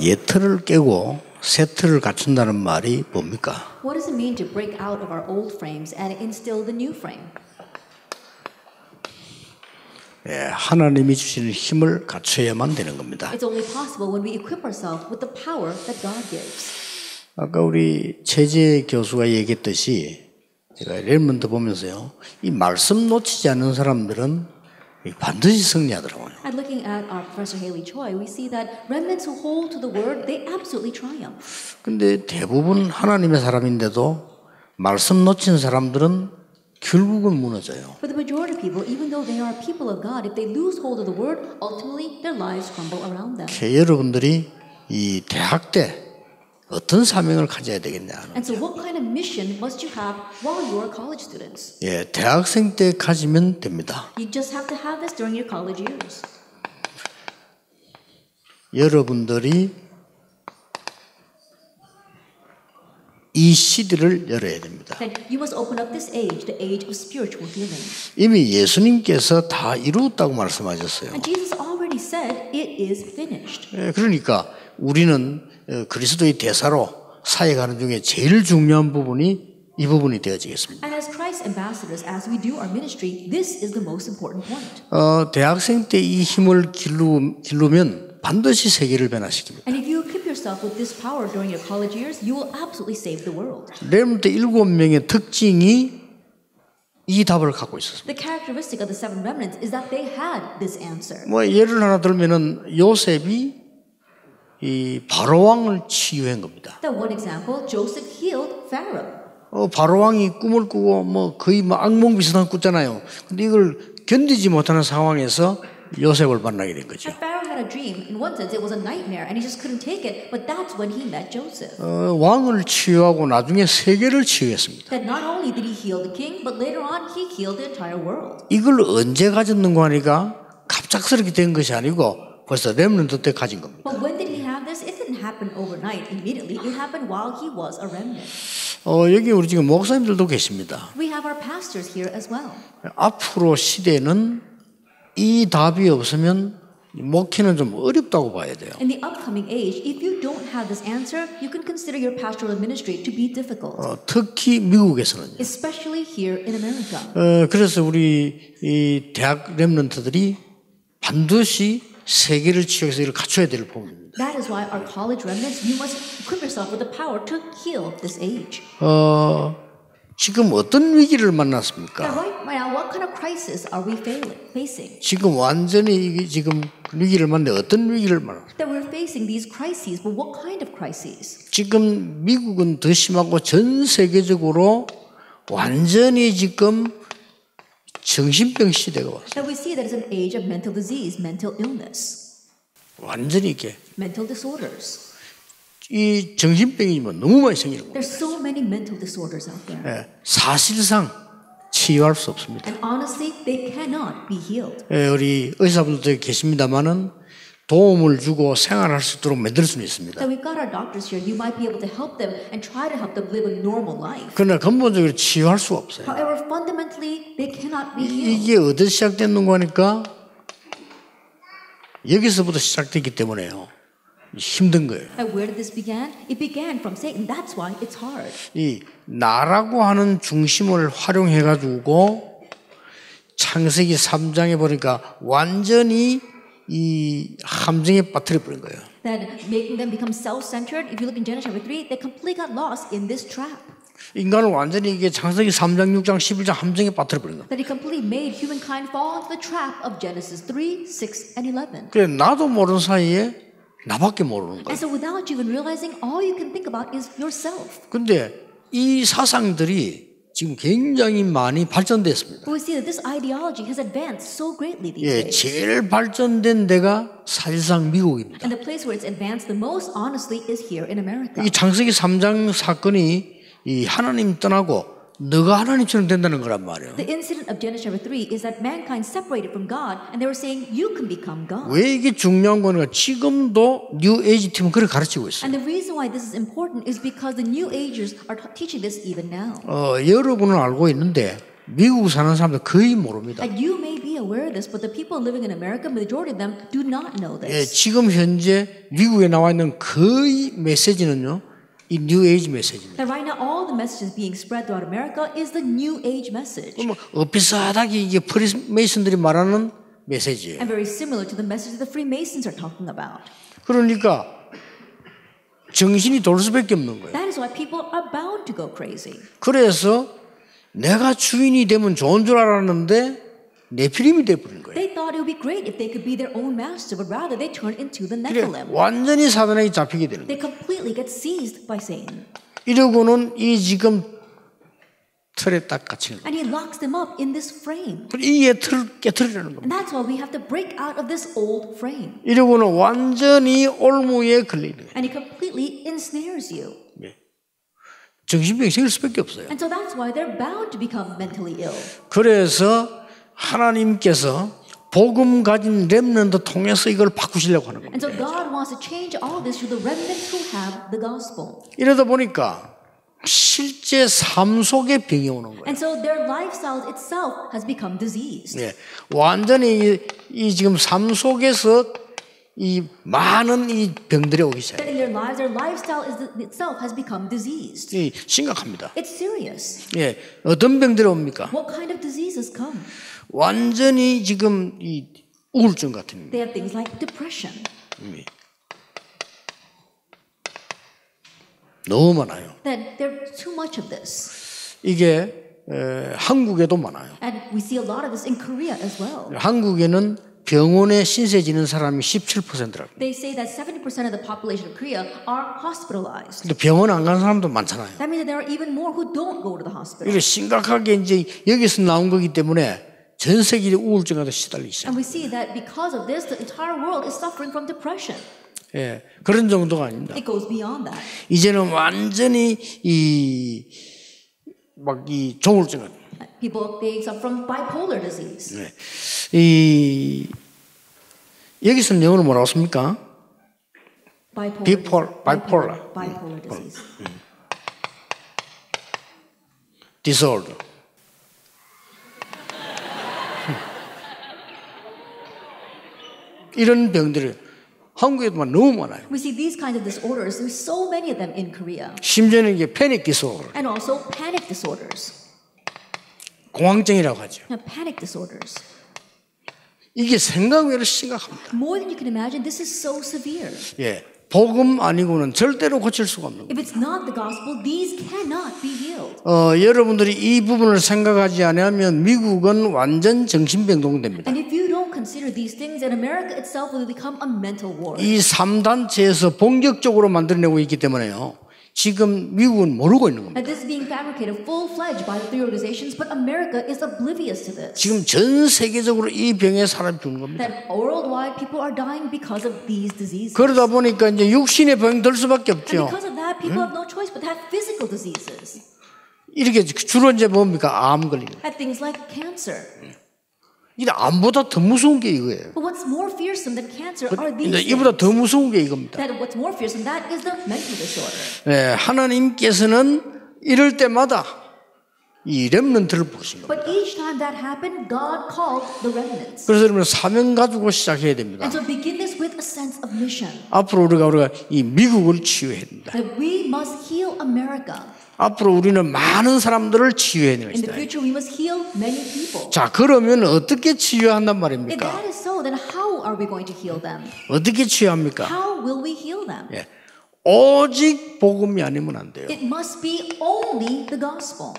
옛 틀을 깨고 새 틀을 갖춘다는 말이 뭡니까? What does it mean to break out of our old frames and instill the new frame? 하나님이 주시는 힘을 갖춰야만 되는 겁니다. It's only possible when we equip ourselves with the power that God gives. 아까 우리 최재 교수가 얘기했듯이 제가 렘넌트 보면서요, 이 말씀 놓치지 않는 사람들은 반드시 승리하더라고요. And looking at our Professor Haley Choi, we see that remnants who hold to the word, they absolutely triumph. 근데 대부분 하나님의 사람인데도 말씀 놓친 사람들은 결국은 무너져요. For the majority of people, even though they are people of God, if they lose hold of the word, ultimately their lives crumble around them. 여러분들이 이 대학 때 어떤 사명을 가져야 되겠냐. And so what kind of mission must you have while you are college students? 대학생 때 가지면 됩니다. You just have to have this during your college years. 여러분들이 이 시대를 열어야 됩니다. Then you must open up this age, the age of spiritual healing. 이미 예수님께서 다 이루었다고 말씀하셨어요. And Jesus already said it is finished. 그러니까 우리는 그리스도의 대사로 사역하는 중에 제일 중요한 부분이 이 부분이 되어지겠습니다. And as Christ's ambassadors, as we do our ministry, this is the most important point. 대학생 때 이 힘을 기르면 반드시 세계를 변화시킵니다. And if you equip yourself with this power during your college years, you will absolutely save the world. 렘넌트 7명의 특징이 이 답을 갖고 있었습니다. The characteristic of the seven remnants is that they had this answer. 예를 하나 들면은 요셉이 이 바로 왕을 치유한 겁니다. That one example, Joseph healed Pharaoh. 바로 왕이 꿈을 꾸고 거의 악몽 비슷한 꿨잖아요. 근데 이걸 견디지 못하는 상황에서 요셉을 만나게 된 거죠. And Pharaoh had a dream. In one sense, it was a nightmare, and he just couldn't take it. But that's when he met Joseph. 왕을 치유하고 나중에 세계를 치유했습니다. That not only did he heal the king, but later on he healed the entire world. 이걸 언제 가졌는가 하니까 갑작스럽게 된 것이 아니고 벌써 렘넌트 때 가진 겁니다. But when did he have this? It didn't happen overnight. Immediately, it happened while he was a remnant. 여기 우리 지금 목사님들도 계십니다. We have our pastors here as well. 앞으로 시대는 이 답이 없으면 목회는 좀 어렵다고 봐야 돼요. In the upcoming age, if you don't have this answer, you can consider your pastoral ministry to be difficult. 특히 미국에서는요. Especially here in America. 그래서 우리 이 대학 렘넌트들이 반드시 세계를 치유해서 이를 갖춰야 될 부분입니다. That is why our college remnants, you must equip yourself with the power to heal this age. 지금 어떤 위기를 만났습니까? Now, right now, what kind of crisis are we facing? 지금 완전히 지금 위기를 만났는데 어떤 위기를 만났어요? That we're facing these crises, but what kind of crises? 지금 미국은 더 심하고 전 세계적으로 완전히 지금 정신병 시대가 왔어요. That we see that it's an age of mental disease, mental illness, 완전히 이게 mental disorders. 이 정신병이 너무 많이 생기는 거예요. There's so many mental disorders out there. 사실상 치유할 수 없습니다. And honestly, they cannot be healed. 우리 의사분들도 계십니다만은 도움을 주고 생활할 수 있도록 만들 수는 있습니다. That we've got our doctors here. You might be able to help them and try to help them live a normal life. 그러나 근본적으로 치유할 수가 없어요. However, fundamentally, they cannot be healed. 이게 어디서 시작됐는가 하니까 여기서부터 시작됐기 때문에요. 힘든 거예요. And where did this begin? It began from Satan. That's why it's hard. 이 나라고 하는 중심을 활용해 가지고 창세기 3장에 보니까 완전히 이 함정에 빠뜨려 버린 거예요. That making them become self-centered. If you look in Genesis chapter 3, they completely got lost in this trap. 인간을 완전히 이게 창세기 3장, 6장, 11장 함정에 빠뜨려 버린 거예요. That he completely made humankind fall into the trap of Genesis 3, 6, and 11. 그래 나도 모르는 사이에 나밖에 모르는 거예요. And so without you even realizing, all you can think about is yourself. 근데 이 사상들이 지금 굉장히 많이 발전됐습니다. But we see that this ideology has advanced so greatly these days. 제일 발전된 데가 사실상 미국입니다. And the place where it's advanced the most, honestly, is here in America. 이 창세기 3장 사건이 이 하나님 떠나고 너가 하나님처럼 된다는 거란 말이에요. The incident of Genesis chapter 3 is that mankind separated from God, and they were saying, you can become God. 왜 이게 중요한 거니까 지금도 뉴 에이지 팀은 그렇게 가르치고 있어요. And the reason why this is important is because the New Agers are teaching this even now. 여러분은 알고 있는데 미국 사는 사람들 거의 모릅니다. And you may be aware of this, but the people living in America, majority of them do not know 예, this. 지금 현재 미국에 나와 있는 거의 메시지는요, 이 뉴 에이지 메시지입니다. That right now, all the messages being spread throughout America is the New Age message. 비슷하게 이게 프리메이슨들이 말하는 메시지예요. And very similar to the message the Freemasons are talking about. 그러니까 정신이 돌 수밖에 없는 거예요. That is why people are bound to go crazy. 그래서 내가 주인이 되면 좋은 줄 알았는데 네피림이 돼버린 거예요. They thought it would be great if they could be their own master, but rather they turned into the 그래, Nephilim. 완전히 사단에게 잡히게 되는 They 거예요. completely get seized by Satan. 이러고는 이 지금 틀에 딱 갇히는 거예요. And he locks them up in this frame. 이게 틀을 깨트리라는 겁니다. And that's why we have to break out of this old frame. 이러고는 완전히 올무에 걸리는 거예요. And he completely ensnares you. 정신병이 생길 수밖에 없어요. And so that's why they're bound to become mentally ill. 그래서 하나님께서 복음 가진 렘넌트 통해서 이걸 바꾸시려고 하는 And so 겁니다. God wants to change all this through the remnants who have the gospel. 이러다 보니까 실제 삶 속에 병이 오는 거예요. And so their lifestyle itself has become diseased. 예, 완전히 이 지금 삶 속에서 이 많은 이 병들이 오기 시작해요. That in their lives, their lifestyle itself has become diseased. 이 심각합니다. It's serious. 예, 어떤 병들이 옵니까? What kind of diseases come? 완전히 지금 이 우울증 같은 They have things like depression. 너무 많아요. That there's too much of this. 이게 한국에도 많아요. And we see a lot of this in Korea as well. 한국에는 병원에 신세 지는 사람이 17%라고. They say that 70% of the population of Korea are hospitalized. 근데 병원 안 간 사람도 많잖아요. That means that there are even more who don't go to the hospital. 이게 심각하게 이제 여기서 나온 거기 때문에 전 세계의 우울증에 시달리기 시작. And we see that because of this, the entire world is suffering from depression. 예, 그런 정도가 아닙니다. It goes beyond that. 이제는 완전히 막 이 조울증. People, they suffer from bipolar disease. 네. 여기서는 영어로 뭐라고 씁니까? bipolar disease. disorder. 이런 병들이 한국에도 너무 많아요. We see these kinds of disorders. There's so many of them in Korea. 심지어는 이게 패닉 디소더, And also panic disorders. 공황증이라고 하죠. Now, panic disorders. 이게 생각 외로 심각합니다. More than you can imagine, this is so severe. 예, 복음 아니고는 절대로 고칠 수가 없는 거예요. If it's not the gospel, these cannot be healed. 여러분들이 이 부분을 생각하지 않으면 미국은 완전 정신병동 됩니다. And if you don't consider these things, then America itself will become a mental ward. 이 3단체에서 본격적으로 만들어내고 있기 때문에요. 지금 미국은 모르고 있는 겁니다. And this is being fabricated full-fledged by the three organizations, but America is oblivious to this. 지금 전 세계적으로 이 병에 사람이 죽는 겁니다. That worldwide people are dying because of these diseases. 그러다 보니까 이제 육신의 병이 들 수밖에 And 없죠. because of that, people have no choice but to have physical diseases. 이렇게 주로 이제 뭡니까? 암 걸리는. At things like cancer. 이 암보다 더 무서운 게 이거예요. But what's more fearsome than cancer are these 이제 이보다 더 things. 무서운 게 이겁니다. That what's more fearsome that is the mental disorder. 네, 하나님께서는 이럴 때마다 이 렘넌트를 부르신 겁니다. But each time that happened, God called the remnants. 그래서 여러분 사명 가지고 시작해야 됩니다. And so begin this with a sense of mission. 앞으로 우리가 이 미국을 치유해야 됩니다. That we must heal America. 앞으로 우리는 많은 사람들을 치유해야 In the 됩니다. future, we must heal many people. 자, 그러면 어떻게 치유한단 If 말입니까? that is so, then how are we going to heal them? 어떻게 치유합니까? How will we heal them? 예. 오직 복음이 아니면 안 돼요. It must be only the gospel.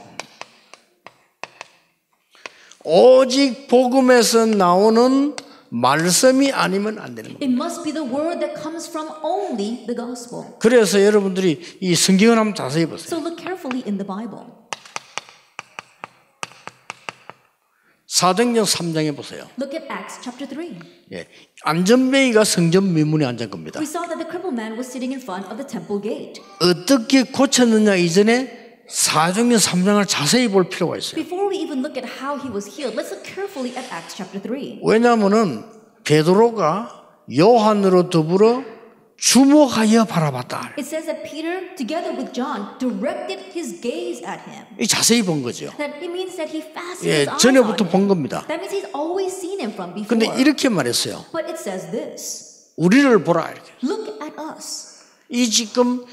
오직 복음에서 나오는 말씀이 아니면 안 되는 겁니다. It must be the word that comes from only the gospel. 그래서 여러분들이 이 성경을 한번 자세히 보세요. So look carefully in the Bible. 사도행전 3장에 보세요. Look at Acts chapter 3. 예. 안전뱅이가 성전 미문에 앉은 겁니다. We saw that the crippled man was sitting in front of the temple gate. 어떻게 고쳤느냐 이전에 사도행전 3장을 자세히 볼 필요가 있어요. Before we even look at how he was healed, let's look carefully at Acts chapter 3. 왜냐하면은 베드로가 요한으로 더불어 주목하여 바라봤다. It says that Peter, together with John, directed his gaze at him. 이 자세히 본 거죠. That it means that he fastened 예, his eyes on 전에부터 him. 본 겁니다. That means he's always seen him from before. 근데 이렇게 말했어요. But it says this. 우리를 보라 이렇게. Look at us. 이 지금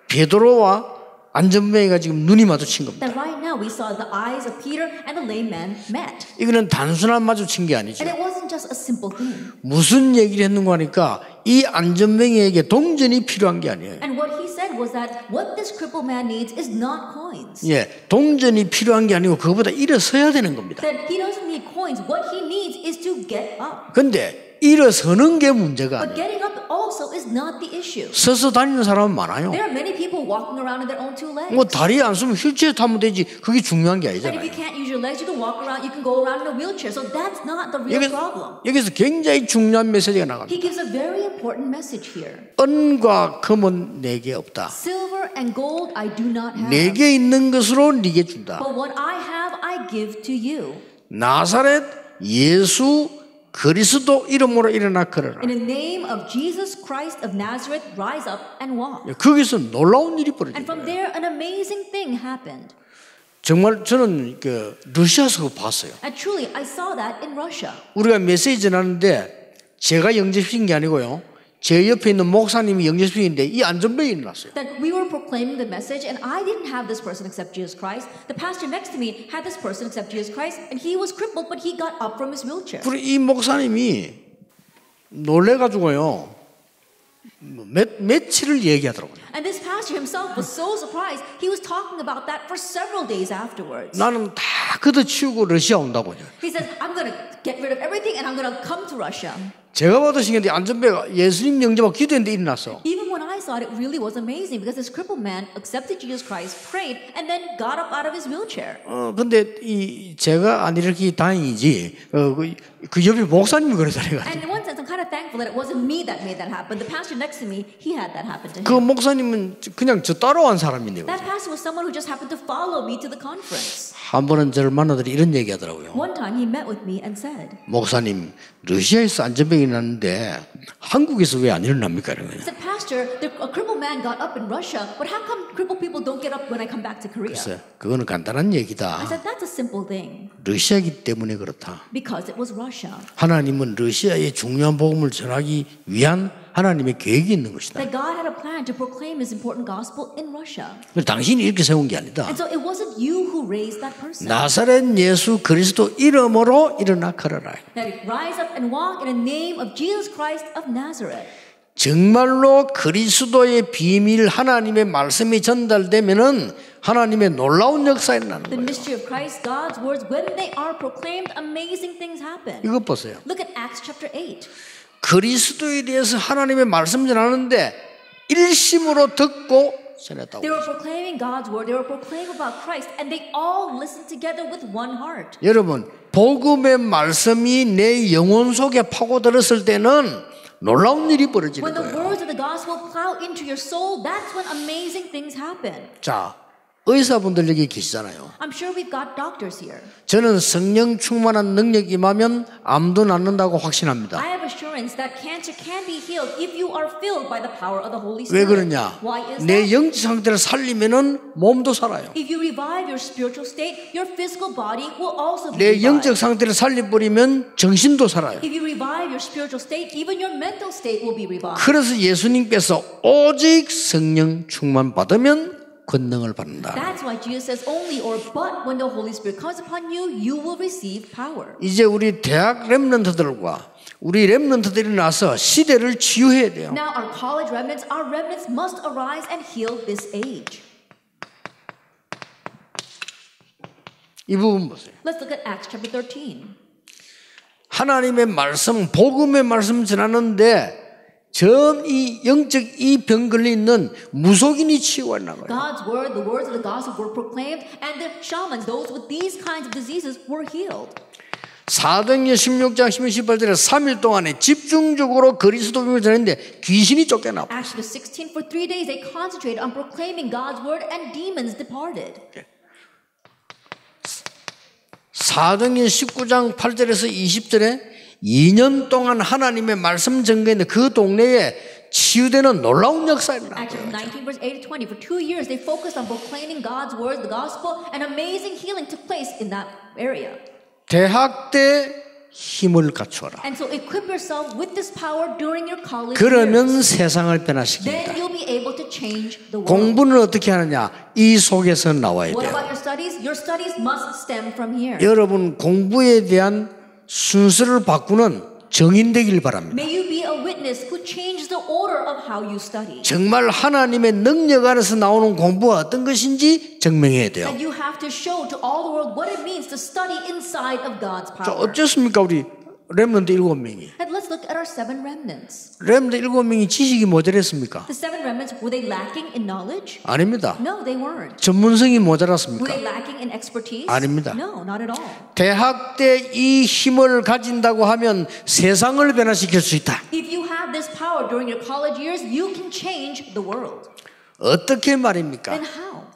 베드로와 안전뱅이가 지금 눈이 마주친 겁니다. That right now we saw the eyes of Peter and the lame man met. 이거는 단순한 마주친 게 아니죠. And it wasn't just a simple thing. 무슨 얘기를 했는가 하니까 이 안전뱅이에게 동전이 필요한 게 아니에요. And what he said was that what this crippled man needs is not coins. 예, 동전이 필요한 게 아니고 그거보다 일어서야 되는 겁니다. That he doesn't need coins. What he needs is to get up. 근데 일어서는 게 문제가 But 아니에요. getting up also is not the issue. 서서 다니는 사람은 많아요. There are many people walking around on their own two legs. 뭐 다리 안 쓰면 휠체어 타면 되지. 그게 중요한 게 And if you 아니잖아요. can't use your legs, you can walk around, you can go around in a wheelchair. So that's not the real problem. 여기서 굉장히 중요한 메시지가 나갑니다. He gives a very important message here. 은과 금은 내게 없다. Silver and gold I do not have. 내게 있는 것으로 네게 준다. But what I have, I give to you. 나사렛 예수 그리스도 이름으로 일어나 걸어라. In the name of Jesus Christ of Nazareth, rise up and walk. 거기서 놀라운 일이 And 벌어진 from 거예요. there, an amazing thing happened. 정말 저는 그 러시아에서 봤어요. And truly, I saw that in Russia. 우리가 메시지 전하는데 제가 영접시킨 게 아니고요. 제 옆에 있는 목사님이 영접시킨데 이 안전벨이 일어났어요. That we were proclaiming the message, and I didn't have this person accept Jesus Christ. The pastor next to me had this person accept Jesus Christ, and he was crippled, but he got up from his wheelchair. 그리고 이 목사님이 놀래가지고요. 며칠을 얘기하더라고요. And this pastor himself was so surprised. He was talking about that for several days afterwards. 나는 다 걷어치우고 러시아 온다고요. He says, I'm going to get rid of everything, and I'm going to come to Russia. 제가 봐도 신기한데 안전배가 예수님 영접하고 기도했는데 일어났어. Even when I saw it, it really was amazing because this crippled man accepted Jesus Christ, prayed, and then got up out of his wheelchair. 근데 이 제가 안 이렇게 다행이지. 그 옆에 목사님이 그러더래요. And in one sense, I'm kind of thankful that it wasn't me that made that happen. The pastor next to me, he had that happen to him. 그 목사님은 그냥 저 따라온 사람인데요. That pastor was someone who just happened to follow me to the conference. 한 번은 저를 만나더니 이런 얘기하더라고요. One time he met with me and said, 목사님, 러시아에서 안전병이 났는데 한국에서 왜 안 일어납니까? he said, Pastor, a crippled man got up in Russia, but how come crippled people don't get up when I come back to Korea? 그래서 그거는 간단한 I 얘기다. said, that's a simple thing 러시아이기 때문에 그렇다. because it was Russia. 하나님은 러시아에 중요한 복음을 전하기 위한 하나님의 계획이 있는 것이다. That God had a plan to proclaim His important gospel in Russia. 당신이 이렇게 세운 게 아니다. And so it wasn't you who raised that person. 나사렛 예수 그리스도 이름으로 일어나 걸어라. That it rise up and walk in the name of Jesus Christ of Nazareth. 정말로 그리스도의 비밀 하나님의 말씀이 전달되면은 하나님의 놀라운 역사가 일어나는 The 거예요. mystery of Christ, God's words, when they are proclaimed, amazing things happen. 이것 보세요. Look at Acts chapter 8. 그리스도에 대해서 하나님의 말씀 전하는데 일심으로 듣고 전했다고. They were proclaiming God's word. They were proclaiming about Christ, and they all listened together with one heart. 여러분, 복음의 말씀이 내 영혼 속에 파고들었을 때는 놀라운 일이 벌어지는 When the 거예요. words of the gospel plow into your soul, that's when amazing things happen. 자, 의사분들 여기 계시잖아요. I'm sure we've got doctors here. 저는 성령 충만한 능력이 임하면 암도 낫는다고 확신합니다. I have assurance that cancer can be healed if you are filled by the power of the Holy 왜 Spirit. 그러냐? Why is 내 that? 영적 상태를 살리면은 몸도 살아요. If you revive your spiritual state, your physical body will also be 내 영적 revived. 상태를 살려버리면 정신도 살아요. If you revive your spiritual state, even your mental state will be revived. 그래서 예수님께서 오직 성령 충만 받으면 권능을 받는다. That's why Jesus says only or but when the Holy Spirit comes upon you, you will receive power. 이제 우리 대학 렘넌트들과 우리 렘넌트들이 나서 시대를 치유해야 돼요. Now our college remnants, our remnants must arise and heal this age. 이 부분 보세요. Let's look at Acts chapter 13. 하나님의 말씀, 복음의 말씀 전하는데 전 이 영적 이 병 걸리는 무속인이 치유가 나가요. God's word, the words of the gospel were proclaimed, and the shamans, those with these kinds of diseases, were healed. 사도행전 16장 18절에 3일 동안에 집중적으로 그리스도 복음을 전했는데 귀신이 쫓겨나고. Acts chapter 16, for 3 days they concentrated on proclaiming God's word, and demons departed. 사도행전 19장 8절에서 20절에 2년 동안 하나님의 말씀 전거했는데 그 동네에 치유되는 놀라운 역사가 일어난 Acts 거예요. 19 verse 8 to 20. For 2 years they focused on proclaiming God's word, the gospel, and amazing healing took place in that area. 대학 때 힘을 갖추어라. And so equip yourself with this power during your college 그러면 years. 세상을 Then 변화시킵니다. you'll be able to change the world. 공부는 어떻게 하느냐? 이 속에서 나와야 What 돼요. about your studies? Your studies must stem from here. 여러분 공부에 대한 순서를 바꾸는 정인 되길 바랍니다. May you be a witness who changes the order of how you study. 정말 하나님의 능력 안에서 나오는 공부가 어떤 것인지 증명해야 돼요. And you have to show to all the world what it means to study inside of God's 자, power. 어쩌습니까 우리 렘넌트 7명이. And let's look at our 7 remnants. 렘넌트 7명이 지식이 모자랐습니까? The 7 remnants, were they lacking in knowledge? 아닙니다. No, they weren't. 전문성이 Were 모자랐습니까? they lacking in expertise? 아닙니다. No, not at all. 대학 때 이 힘을 가진다고 하면 세상을 변화시킬 수 있다. If you have this power during your college years, you can change the world. 어떻게 말입니까? Then how?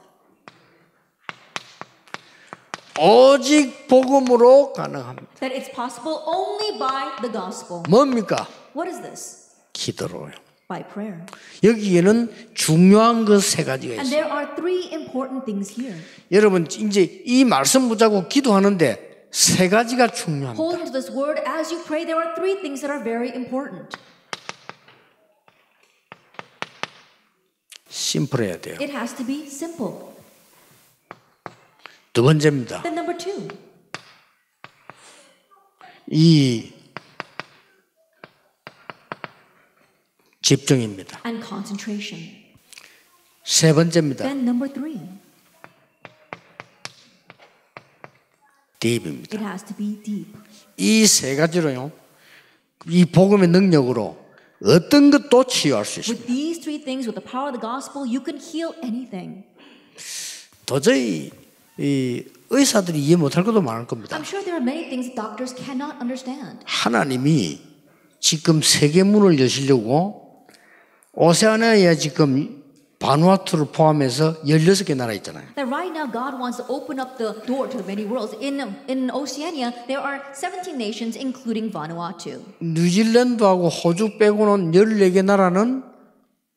오직 복음으로 가능합니다. That it's possible only by the gospel. 뭡니까? What is this? 기도로요. By prayer. 여기에는 중요한 것 세 가지가 And 있어요. there are 3 important things here. 여러분 이제 이 말씀 붙잡고 기도하는데 세 가지가 중요합니다. Holding to this word as you pray, there are 3 things that are very important. 심플해야 돼요. It has to be simple. 두 번째입니다. Then number 2, 이 집중입니다. and concentration. 세 번째입니다. Then number 3, 딥입니다. it has to be deep. 이 세 가지로요. 이 복음의 능력으로 어떤 것도 치유할 수 있습니다. With these 3 things, with the power of the gospel, you can heal anything. 도저히 이 의사들이 이해 못할 것도 많을 겁니다. I'm sure there are many things doctors cannot understand. 하나님이 지금 세계 문을 여시려고 오세아니아에 지금 바누아투를 포함해서 16개 나라 있잖아요. That right now God wants to open up the door to the many worlds. In Oceania, there are 17 nations, including Vanuatu. 뉴질랜드하고 호주 빼고는 14개 나라는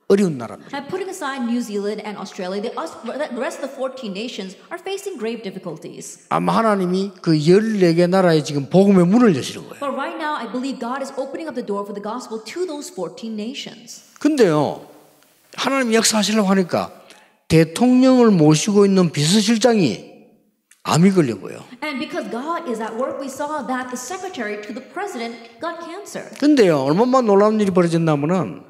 어려운 나라입니다. And putting aside New Zealand and Australia, the rest of the 14 nations are facing grave difficulties. 아마 하나님이 그 14개 나라에 지금 복음의 문을 여시는 거예요. But right now, I believe God is opening up the door for the gospel to those 14 nations. 근데요, 하나님이 역사하시려고 하니까 대통령을 모시고 있는 비서실장이 암이 걸린 거예요. And because God is at work, we saw that the secretary to the president got cancer. 근데요, 얼마나 놀라운 일이 벌어졌냐면은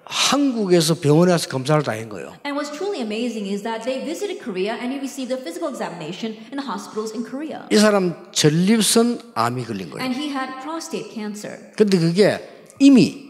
한국에서 병원에 와서 검사를 다 한 거예요. And what's truly amazing is that they visited Korea and he received a physical examination in the hospitals in Korea. 이 사람 전립선 암이 걸린 거예요. And he had prostate cancer. 근데 그게 이미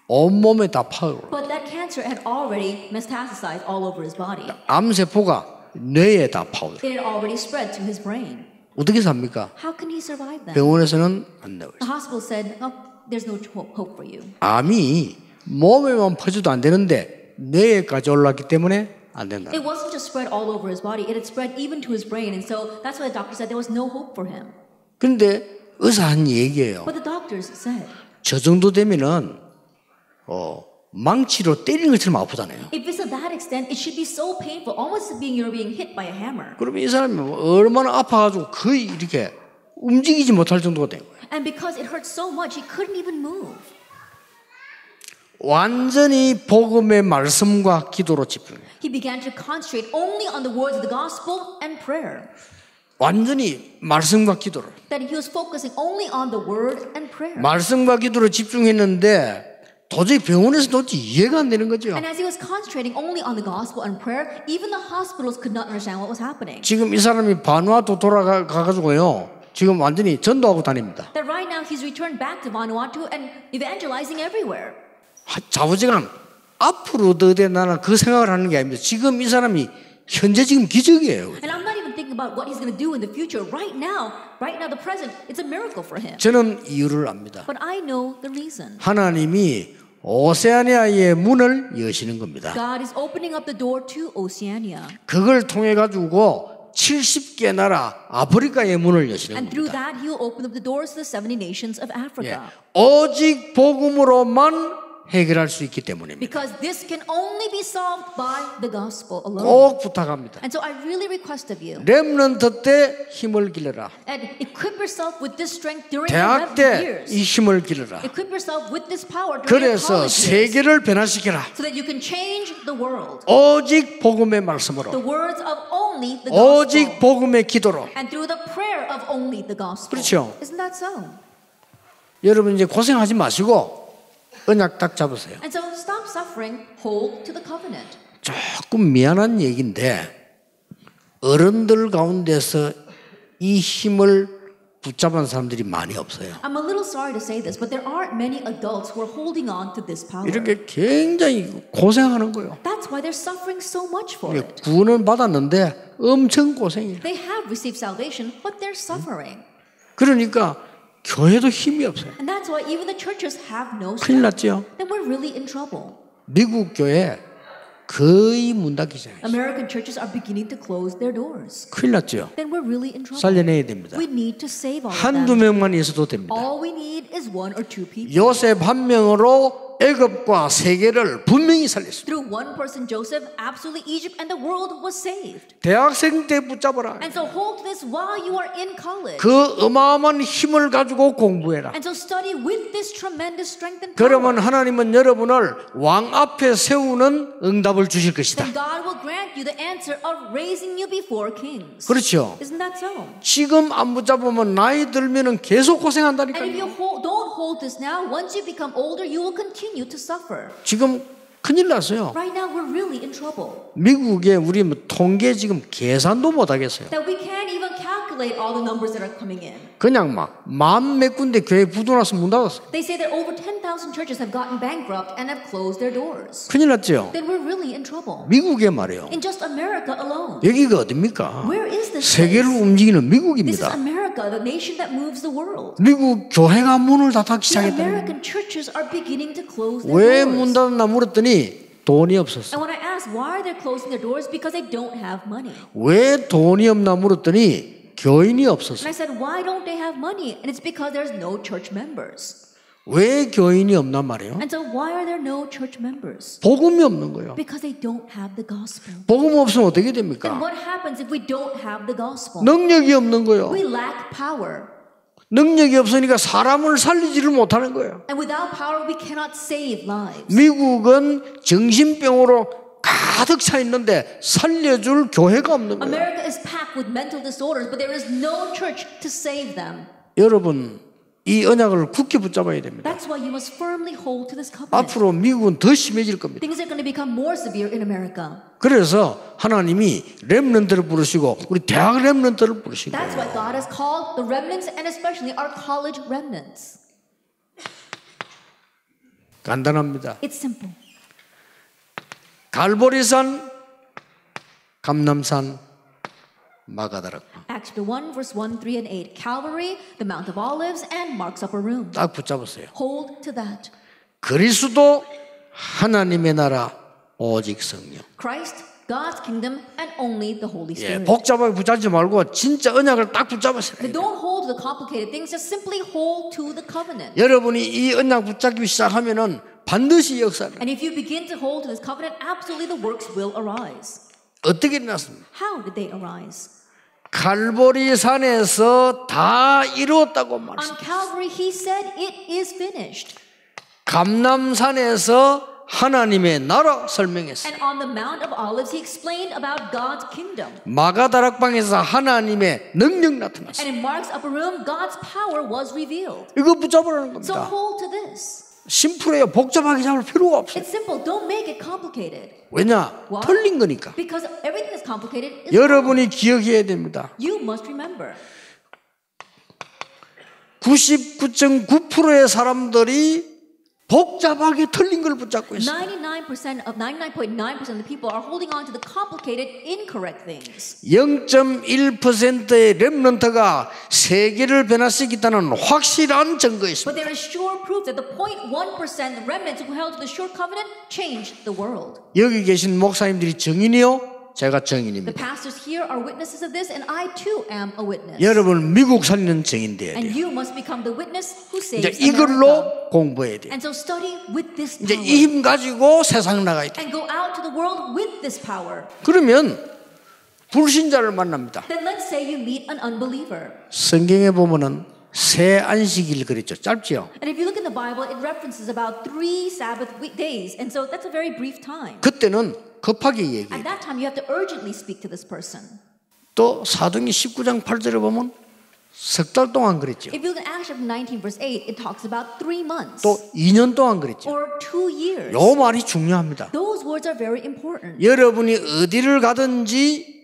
온몸에 다 파고 But that cancer had already metastasized all over his body. 암세포가 뇌에 다 파고 It had already spread to his brain. 어떻게 삽니까? How can he survive that? 병원에서는 안 나와요. The hospital said, oh, there's no hope for you. 암이 몸에만 퍼져도 안 되는데 뇌에까지 올랐기 때문에 안 된다. It wasn't just spread all over his body, it had spread even to his brain. And so that's why the doctor said there was no hope for him. 근데 의사 한 얘기예요. But the doctors said, 저 정도 되면은 망치로 때리는 것처럼 아프잖아요. if it's to that extent, it should be so painful, almost as being you're being hit by a hammer. 그러면 이 사람이 얼마나 아파가지고 거의 이렇게 움직이지 못할 정도가 된 거예요. And because it hurt so much, he couldn't even move. 완전히 복음의 말씀과 기도로 집중해요. He began to concentrate only on the words of the gospel and prayer. 완전히 말씀과 기도를. That he was focusing only on the word and prayer. 말씀과 기도로 집중했는데 도저히 병원에서 도저히 이해가 안 되는 거죠. And as he was concentrating only on the gospel and prayer, even the hospitals could not understand what was happening. 지금 이 사람이 바누아투 돌아가가지고요. 지금 완전히 전도하고 다닙니다. That right now he's returned back to Vanuatu and evangelizing everywhere. 좌우지간 앞으로 어디에 나는 그 생각을 하는 게 아닙니다. 지금 이 사람이 현재 지금 기적이에요. And I'm not even thinking about what he's going to do in the future. Right now, the present, it's a miracle for him. 저는 이유를 압니다. But I know the reason. 하나님이 오세아니아의 문을 여시는 겁니다. God is opening up the door to Oceania. 그걸 통해 가지고 70개 나라 아프리카의 문을 여시는 And through 겁니다. that, He will open up the doors to the 70 nations of Africa. 오직 복음으로만 해결할 수 있기 때문입니다. Because this can only be solved by the gospel alone. 꼭 부탁합니다. And so I really request of you, 렘넌트 때 힘을 길러라. and equip yourself with this strength during your 대학 remnant 때 years. 이 힘을 길러라. Equip yourself with this power during your 그래서 college years, 세계를 변화시켜라. so that you can change the world. 오직 복음의 The 말씀으로, words of only the 오직 gospel, 복음의 기도로. and through the prayer of only the gospel. 그렇죠. Isn't that so? 여러분 이제 고생하지 마시고 언약 딱 잡으세요. And so stop suffering, hold to the covenant. 조금 미안한 얘기인데 어른들 가운데서 이 힘을 붙잡은 사람들이 많이 없어요. I'm a little sorry to say this, but there aren't many adults who are holding on to this power. 이렇게 굉장히 고생하는 거예요. That's why they're suffering so much for it. 구원을 받았는데 엄청 고생해요. They have received salvation, but they're suffering. 그러니까 교회도 힘이 없어요. And that's why even the churches have no 큰일 strength. 났죠. Then we're really in trouble. 미국 교회 거의 문 닫기 시작했어요. American churches are beginning to close their doors. 큰일 났죠. Then we're really in trouble. 살려내야 됩니다. We need to save all of 한두 them. 명만 있어도 됩니다. All we need is one or two people. 요셉 한 명으로 애굽과 세계를 분명히 살렸습니다. Through one person, Joseph, absolutely Egypt and the world was saved. 대학생 때 붙잡아라. And so hold this while you are in college. 그 어마어마한 힘을 가지고 공부해라. And so study with this tremendous strength and 그러면 power. 하나님은 여러분을 왕 앞에 세우는 응답을 주실 것이다. Then God will grant you the answer of raising you before kings. 그렇죠. Isn't that so? 지금 안 붙잡으면 나이 들면은 계속 And if 고생한다니까요. you don't hold this now, once you become older, you will continue to suffer. 지금 큰일 났어요. Right now, we're really in trouble. 미국에 우리 통계 지금 계산도 못 하겠어요. That we can't even calculate all the numbers that are coming in. 그냥 막 만 몇 군데 교회 부도나서 문 닫았어요. They say that over 10,000 churches have gotten bankrupt and have closed their doors. 큰일 났죠. Then we're really in trouble. 미국에 말이에요. In just America alone. 여기가 어딥니까? Where is this 세계를 place? 움직이는 This is 미국입니다. America, the nation that moves the world. 미국 교회가 문을 닫기 The 시작했다. American churches are beginning to close their 왜 문 doors. 닫았나 물었더니 돈이 없었어. And when I asked why they're closing their doors, because they don't have money. 왜 돈이 없나 물었더니 교인이 And 없었어. I said, why don't they have money? And it's because there's no church members. 왜 교인이 없나 말이에요? And so why are there no church members? 복음이 없는 거예요. Because they don't have the gospel. 복음 없으면 어떻게 Then 됩니까? what happens if we don't have the gospel? 능력이 없는 거예요. We lack power. 능력이 없으니까 사람을 살리지를 못하는 거예요. And without power, we cannot save lives. 미국은 정신병으로 가득 차 있는데 살려줄 교회가 없는 거예요. America is packed with mental disorders, but there is no church to save them. 여러분 이 언약을 굳게 붙잡아야 됩니다. That's why you must firmly hold to this covenant. 앞으로 미국은 더 심해질 겁니다. Things are going to become more severe in America. 그래서 하나님이 렘넌트를 부르시고 우리 대학 렘넌트를 부르신 That's 거예요. why God has called the remnants and especially our college remnants. 간단합니다. It's simple. 갈보리산, 감람산, 마가다락방 Acts chapter 1, verse 1, 3, and 8. Calvary, the Mount of Olives, and Mark's upper room. 딱 붙잡으세요. Hold to that. 그리스도 하나님의 나라 오직 성령. Christ, God's kingdom, and only the Holy 예, Spirit. 복잡하게 붙잡지 말고 진짜 언약을 딱 붙잡으세요. But don't hold to the complicated things, just simply hold to the covenant. 여러분이 이 언약 붙잡기 시작하면은 반드시 역사를. And if you begin to hold to this covenant, absolutely the works will arise. 어떻게 일어났습니까? How did they arise? 갈보리 산에서 다 이루었다고 On 말했습니다. Calvary, he said, it is finished. 감람산에서 하나님의 나라 설명했어요. And on the Mount of Olives, he explained about God's kingdom. 마가다락방에서 하나님의 능력 나타났어요. And in Mark's upper room, God's power was revealed. 이거 붙잡으라는 So 겁니다. hold to this. 심플해요. 복잡하게 잡을 필요가 없어요. It's simple. Don't make it complicated. 왜냐? Why? 틀린 거니까. Because everything is complicated. Is 여러분이 기억해야 됩니다. you must remember. 99.9%의 사람들이 복잡하게 틀린 걸 붙잡고 있어요. 99.9% of the people are holding on to the complicated, incorrect things. 0.1%의 렘넌트가 세계를 변화시키다는 확실한 증거가 있습니다. But there is sure proof that the 0.1% remnants who held to the sure covenant changed the world. 여기 계신 목사님들이 증인이요? 제가 The 증인입니다. pastors here are witnesses of this, and I too am a witness. 여러분 미국 살리는 증인 돼야 And 돼요. you must become the witness who 이제 saves America. 이걸로 공부해야 돼요. And so study with this 이제 power. 이 힘 가지고 세상 나가야 돼요. And go out to the world with this power. 그러면 불신자를 만납니다. Then let's say you meet an unbeliever. 성경에 보면은 새 안식일 그랬죠. 짧지요. And if you look in the Bible, it references about 3 Sabbath days. And so that's a very brief time. 그때는 급하게 At 얘기해요. that time, you have to urgently speak to this person. 또 사도행전 19장 8절에 보면 석 달 동안 그랬죠. If you look at Acts chapter 19, verse 8, it talks about 3 months 또 2년 동안 그랬죠. or 2 years. 요 말이 중요합니다. Those words are very important. 여러분이 어디를 가든지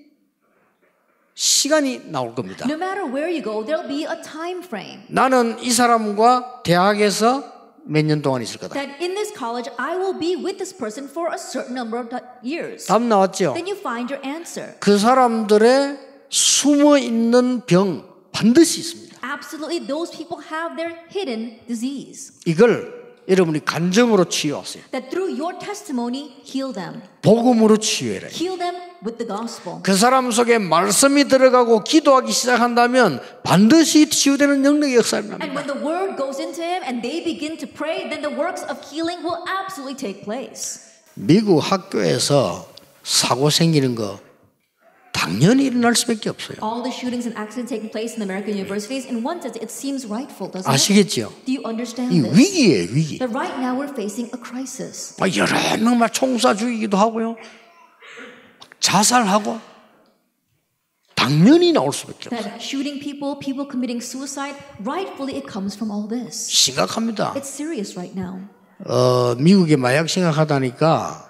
시간이 나올 겁니다. No matter where you go, there'll be a time frame. 나는 이 사람과 대학에서 몇 년 동안 있을 거다. That in this college, I will be with this person for a certain number of years. 답 나왔죠? Then you find your answer. 그 사람들의 숨어 있는 병 반드시 있습니다. Absolutely, those people have their hidden disease. 이걸 여러분이 간증으로 치유하세요. That through your testimony, heal them. 복음으로 치유해라. Heal them with the gospel. 그 사람 속에 말씀이 들어가고 기도하기 시작한다면 반드시 치유되는 능력의 역사가 And 납니다. when the word goes into him and they begin to pray, then the works of healing will absolutely take place. 미국 학교에서 사고 생기는 거 당연히 일어날 수밖에 없어요. All the shootings and accidents taking place in American universities, in one sense, it seems rightful, doesn't it? 아시겠죠? Do you understand 이 this? 위기예요, 위기. That right now we're facing a crisis. 여러 명 막 총쏴 죽이기도 하고요. 자살하고 당연히 나올 수밖에 없어요. That shooting people, people committing suicide, rightfully it comes from all this. 심각합니다. It's serious right now. 미국의 마약 심각하다니까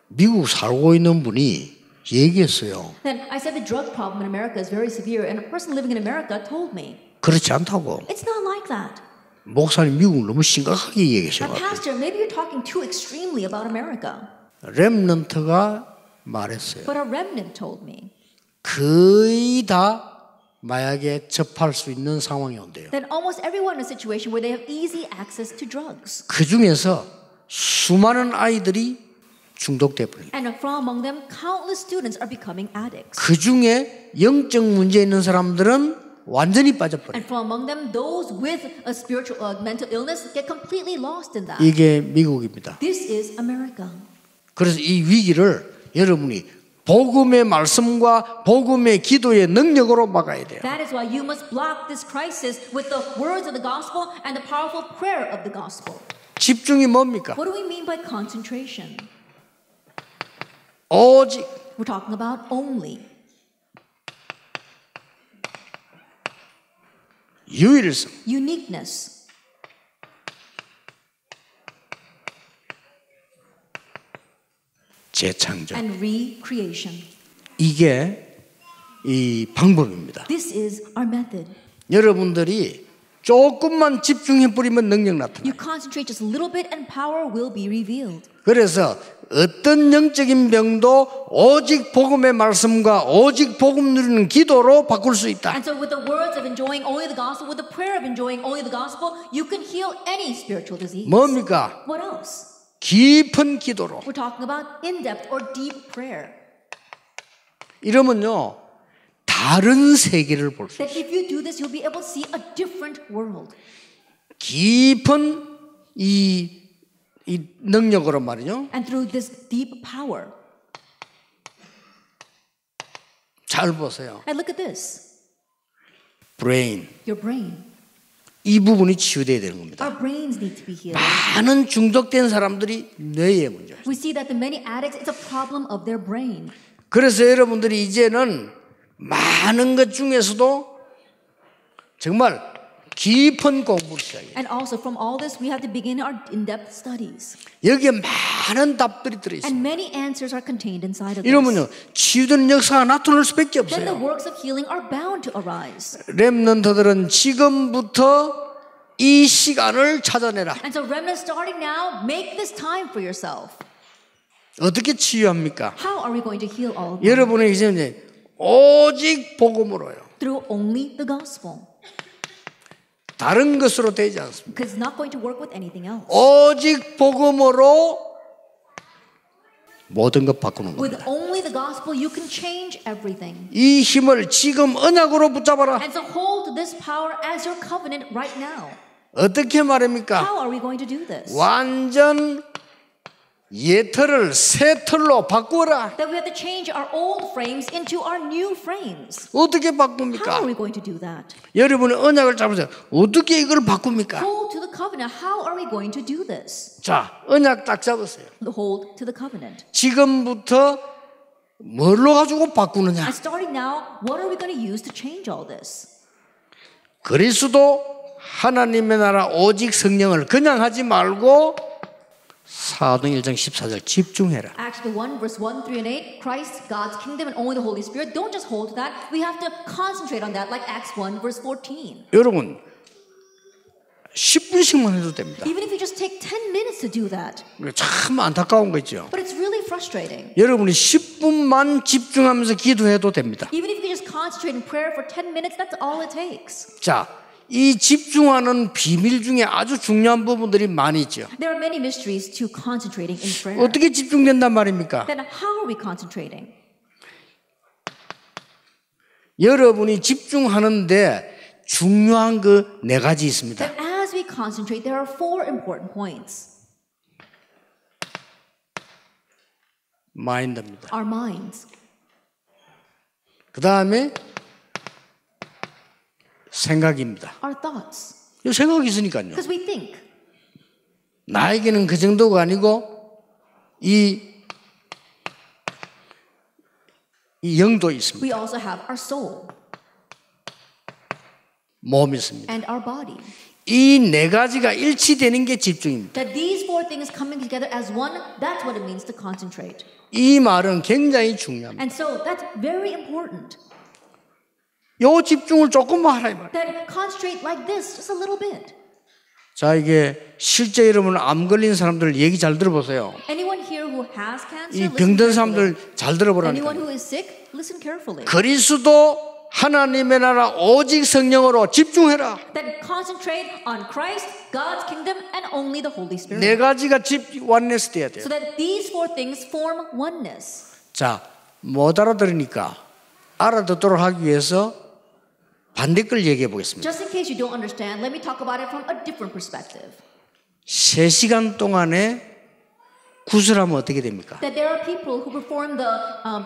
미국 살고 있는 분이 얘기했어요. Then I said the drug problem in America is very severe, and a person living in America told me, 그렇지 않다고. it's not like that. 목사님 미국 너무 심각하게 But 얘기하셔요. pastor, maybe you're talking too extremely about America. 렘넌트가 말했어요. But a remnant told me 거의 다 마약에 접할 수 있는 상황이 온대요. that almost everyone in a situation where they have easy access to drugs. 그 중에서 수많은 아이들이 중독돼 버려요. And from among them, countless students are becoming addicts. 그 중에 영적 문제 있는 사람들은 완전히 빠져버려요. And from among them, those with a spiritual mental illness get completely lost in that. 이게 미국입니다. This is America. 그래서 이 위기를 여러분이 복음의 말씀과 복음의 기도의 능력으로 막아야 돼요. That is why you must block this crisis with the words of the gospel and the powerful prayer of the gospel. 집중이 뭡니까? What do we mean by concentration? 오직 We're talking about only. 유일성, Uniqueness. 재창조. And recreation. 이게 이 방법입니다. This is our method. 여러분들이 조금만 집중해 버리면 능력 나타나요. You concentrate just a little bit and power will be revealed. 그래서 어떤 영적인 병도 오직 복음의 말씀과 오직 복음 누리는 기도로 바꿀 수 있다. And so with the words of enjoying only the gospel, with the prayer of enjoying only the gospel, you can heal any spiritual disease. 뭡니까? What else? 깊은 기도로. We're talking about in-depth or deep prayer. 이러면요 다른 세계를 볼 수 That 있어요. if you do this, you'll be able to see a different world. 깊은 이 능력으로 말이죠. And through this deep power. 잘 보세요. And look at this. 브레인. Your brain. 이 부분이 치유돼야 되는 겁니다. Our brains need to be healed. 많은 중독된 사람들이 뇌의 문제예요. We see that the many addicts, it's a problem of their brain. 그래서 여러분들이 이제는 많은 것 중에서도 정말 깊은 공부를 시작해요. And also from all this, we have to begin our in-depth studies. 여기에 많은 답들이 들어있어요. And many answers are contained inside of this. 이러면요 치유되는 역사가 나타날 수밖에 Then the 없어요. works of healing are bound to arise. 렘넌트들은 지금부터 이 시간을 찾아내라. And so remnants starting now, make this time for yourself. 어떻게 치유합니까? How are we going to heal all of them? 여러분의 이제 오직 복음으로요. Through only the gospel. 다른 것으로 되지 않습니다. Because it's not going to work with anything else. 오직 복음으로 모든 것 바꾸는 With 겁니다. only the the gospel, you can change everything. 이 힘을 지금 언약으로 붙잡아라. And so hold to this power as your covenant right now. 어떻게 말입니까? How are we going to do this? 완전 옛틀을 새 틀로 바꾸어라. That we have to change our old frames into our new frames. 어떻게 How 바꿉니까? are we going to do that? 여러분은 언약을 잡으세요. 어떻게 이걸 바꿉니까? Hold to the covenant. How are we going to do this? 자, 언약 딱 잡으세요. Hold to the covenant. 지금부터 뭘로 가지고 바꾸느냐? And starting now, what are we going to use to change all this? 그리스도 하나님의 나라 오직 성령을 그냥 하지 말고 사도행 1장 14절 집중해라. Acts 1, verse 1, 3, and 8, Christ, God's kingdom, and only the Holy Spirit. Don't just hold to that. We have to concentrate on that, like Acts 1, verse 14. 여러분 10분씩만 해도 됩니다. Even if you just take 10 minutes to do that. 참 안타까운 거 있죠. But it's really frustrating. 여러분이 10분만 집중하면서 기도해도 됩니다. Even if you just concentrate in prayer for 10 minutes, that's all it takes. 자, 이 집중하는 비밀 중에 아주 중요한 부분들이 많이 있죠. There are many mysteries to concentrating in prayer. 어떻게 집중된단 말입니까? Then how are we concentrating? 여러분이 집중하는데 중요한 그 네 가지 있습니다. Then as we concentrate, there are 4 important points. 마인드입니다. Our minds. 그 다음에 생각입니다. Our thoughts. 이 생각이 있으니까요. Because we think. 나에게는 그 정도가 아니고 이 영도 있습니다. We also have our soul 몸이 있습니다. and our body. 이 네 가지가 일치되는 게 집중입니다. That these 4 things coming together as one, that's what it means to concentrate. 이 말은 굉장히 중요합니다. And so that's very important. 요 집중을 조금만 하라 이 말. That concentrate like this, just a little bit. 자, 이게 실제 여러분 암 걸린 사람들 얘기 잘 들어보세요. Anyone here who has cancer, 이 listen 병든 carefully. 사람들 잘 들어보라니까. Anyone who is sick, listen carefully. 그리스도 하나님의 나라 오직 성령으로 집중해라. That concentrate on Christ, God's kingdom, and only the Holy Spirit. 네 가지가 원네스 돼야 돼요. So that these 4 things form oneness. 자, 못 알아들으니까 알아듣도록 하기 위해서 반대 걸 얘기해 보겠습니다. Just in case you don't understand, let me talk about it from a different perspective. 3시간 동안에 구슬하면 어떻게 됩니까? That there are people who perform the